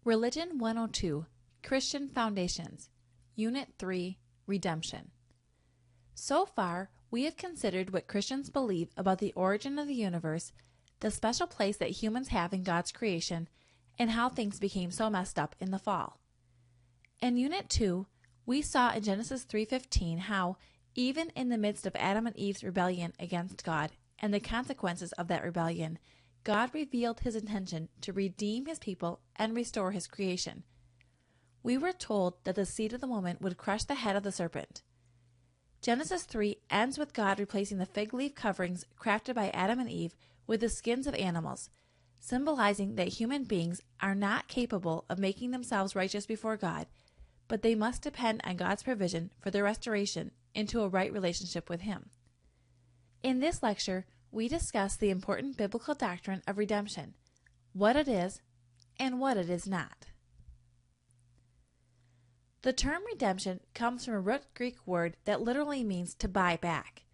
Religion 102, Christian Foundations, Unit 3, Redemption. So far, we have considered what Christians believe about the origin of the universe, the special place that humans have in God's creation, and how things became so messed up in the fall. In Unit 2, we saw in Genesis 3:15 how, even in the midst of Adam and Eve's rebellion against God and the consequences of that rebellion, God revealed his intention to redeem his people and restore his creation. We were told that the seed of the woman would crush the head of the serpent. Genesis 3 ends with God replacing the fig leaf coverings crafted by Adam and Eve with the skins of animals, symbolizing that human beings are not capable of making themselves righteous before God, but they must depend on God's provision for their restoration into a right relationship with him. In this lecture, we discuss the important biblical doctrine of redemption, what it is, and what it is not. The term redemption comes from a root Greek word that literally means to buy back.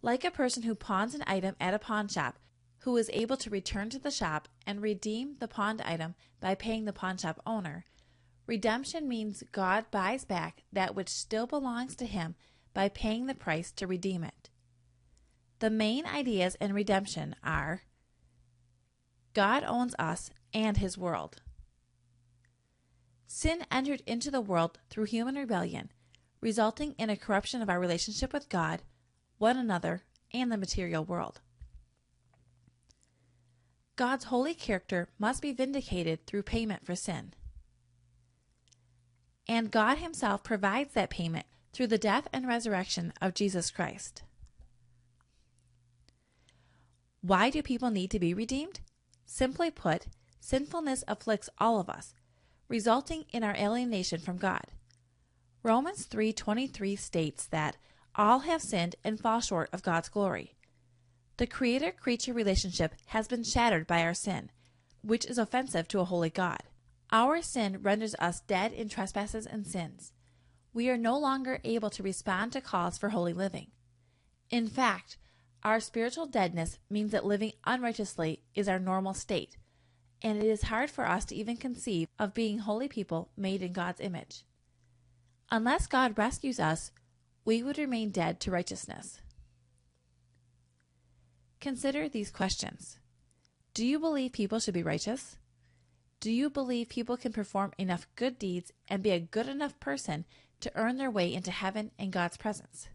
Like a person who pawns an item at a pawn shop, who is able to return to the shop and redeem the pawned item by paying the pawn shop owner, redemption means God buys back that which still belongs to him by paying the price to redeem it. The main ideas in redemption are: God owns us and his world. Sin entered into the world through human rebellion, resulting in a corruption of our relationship with God, one another, and the material world. God's holy character must be vindicated through payment for sin. And God himself provides that payment through the death and resurrection of Jesus Christ. Why do people need to be redeemed? Simply put, sinfulness afflicts all of us, resulting in our alienation from God. Romans 3:23 states that all have sinned and fall short of God's glory. The creator-creature relationship has been shattered by our sin, which is offensive to a holy God. Our sin renders us dead in trespasses and sins. We are no longer able to respond to calls for holy living. In fact, our spiritual deadness means that living unrighteously is our normal state, and it is hard for us to even conceive of being holy people made in God's image. Unless God rescues us, we would remain dead to righteousness. Consider these questions. Do you believe people should be righteous? Do you believe people can perform enough good deeds and be a good enough person to earn their way into heaven and God's presence?